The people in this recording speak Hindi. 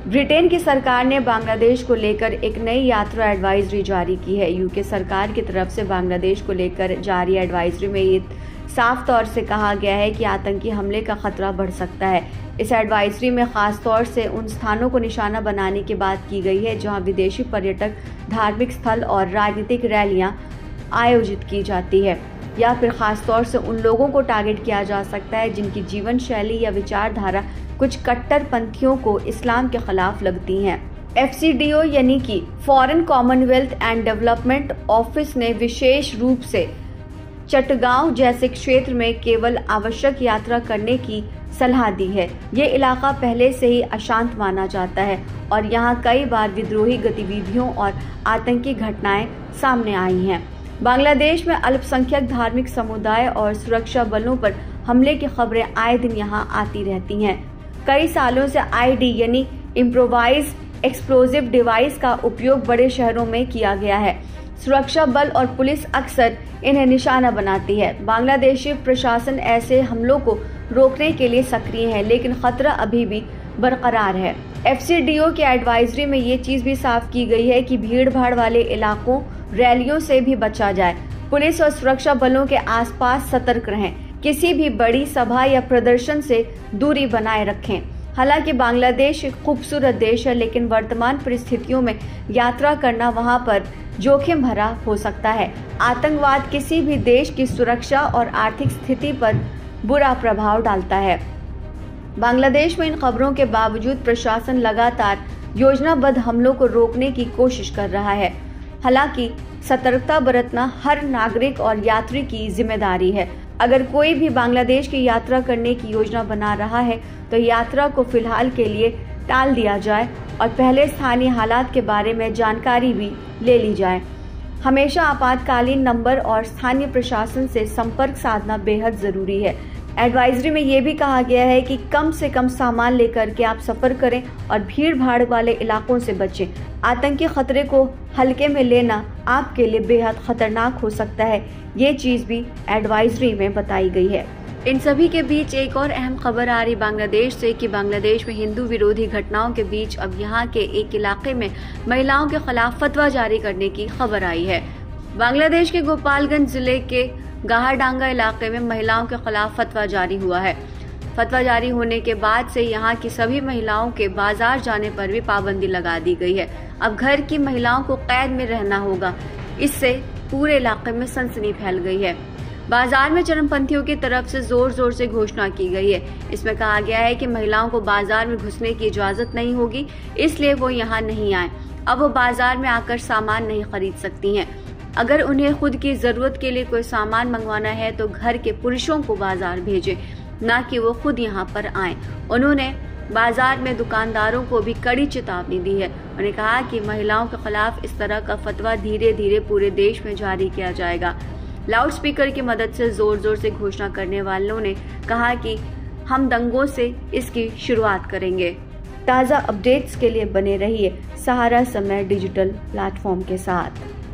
ब्रिटेन की सरकार ने बांग्लादेश को लेकर एक नई यात्रा एडवाइजरी जारी की है। यूके सरकार की तरफ से बांग्लादेश को लेकर जारी एडवाइजरी में ये साफ तौर से कहा गया है कि आतंकी हमले का खतरा बढ़ सकता है। इस एडवाइजरी में खास तौर से उन स्थानों को निशाना बनाने की बात की गई है जहां विदेशी पर्यटक, धार्मिक स्थल और राजनीतिक रैलियां आयोजित की जाती है, या फिर खास तौर से उन लोगों को टारगेट किया जा सकता है जिनकी जीवन शैली या विचारधारा कुछ कट्टरपंथियों को इस्लाम के खिलाफ लगती हैं। FCDO यानी कि foreign Commonwealth and development office ने विशेष रूप से चटगांव जैसे क्षेत्र में केवल आवश्यक यात्रा करने की सलाह दी है। ये इलाका पहले से ही अशांत माना जाता है और यहाँ कई बार विद्रोही गतिविधियों और आतंकी घटनाएं सामने आई हैं। बांग्लादेश में अल्पसंख्यक धार्मिक समुदाय और सुरक्षा बलों पर हमले की खबरें आए दिन यहाँ आती रहती हैं। कई सालों से ID यानी इम्प्रोवाइज एक्सप्लोजिव डिवाइस का उपयोग बड़े शहरों में किया गया है। सुरक्षा बल और पुलिस अक्सर इन्हें निशाना बनाती है। बांग्लादेशी प्रशासन ऐसे हमलों को रोकने के लिए सक्रिय है, लेकिन खतरा अभी भी बरकरार है। FCDO की एडवाइजरी में ये चीज भी साफ की गई है कि भीड़ भाड़ वाले इलाकों, रैलियों से भी बचा जाए। पुलिस और सुरक्षा बलों के आसपास सतर्क रहें। किसी भी बड़ी सभा या प्रदर्शन से दूरी बनाए रखें। हालांकि बांग्लादेश एक खूबसूरत देश है, लेकिन वर्तमान परिस्थितियों में यात्रा करना वहां पर जोखिम भरा हो सकता है। आतंकवाद किसी भी देश की सुरक्षा और आर्थिक स्थिति पर बुरा प्रभाव डालता है। बांग्लादेश में इन खबरों के बावजूद प्रशासन लगातार योजनाबद्ध हमलों को रोकने की कोशिश कर रहा है। हालांकि सतर्कता बरतना हर नागरिक और यात्री की जिम्मेदारी है। अगर कोई भी बांग्लादेश की यात्रा करने की योजना बना रहा है तो यात्रा को फिलहाल के लिए टाल दिया जाए और पहले स्थानीय हालात के बारे में जानकारी भी ले ली जाए। हमेशा आपातकालीन नंबर और स्थानीय प्रशासन से संपर्क साधना बेहद जरूरी है। एडवाइजरी में ये भी कहा गया है कि कम से कम सामान लेकर के आप सफर करें और भीड़ भाड़ वाले इलाकों से बचें। आतंकी खतरे को हल्के में लेना आपके लिए बेहद खतरनाक हो सकता है। ये चीज भी एडवाइजरी में बताई गई है। इन सभी के बीच एक और अहम खबर आ रही बांग्लादेश से कि बांग्लादेश में हिंदू विरोधी घटनाओं के बीच अब यहाँ के एक इलाके में महिलाओं के खिलाफ फतवा जारी करने की खबर आई है। बांग्लादेश के गोपालगंज जिले के गाहाडांगा इलाके में महिलाओं के खिलाफ फतवा जारी हुआ है। फतवा जारी होने के बाद से यहाँ की सभी महिलाओं के बाजार जाने पर भी पाबंदी लगा दी गई है। अब घर की महिलाओं को कैद में रहना होगा। इससे पूरे इलाके में सनसनी फैल गई है। बाजार में चरमपंथियों की तरफ से जोर जोर से घोषणा की गई है। इसमें कहा गया है कि महिलाओं को बाजार में घुसने की इजाजत नहीं होगी, इसलिए वो यहाँ नहीं आए। अब वो बाजार में आकर सामान नहीं खरीद सकती हैं। अगर उन्हें खुद की जरूरत के लिए कोई सामान मंगवाना है तो घर के पुरुषों को बाजार भेजें, न कि वो खुद यहाँ पर आए। उन्होंने बाजार में दुकानदारों को भी कड़ी चेतावनी दी है। उन्होंने कहा कि महिलाओं के खिलाफ इस तरह का फतवा धीरे धीरे पूरे देश में जारी किया जाएगा। लाउड स्पीकर की मदद से जोर जोर से घोषणा करने वालों ने कहा कि हम दंगों से इसकी शुरुआत करेंगे। ताज़ा अपडेट्स के लिए बने रहिए सहारा समय डिजिटल प्लेटफॉर्म के साथ।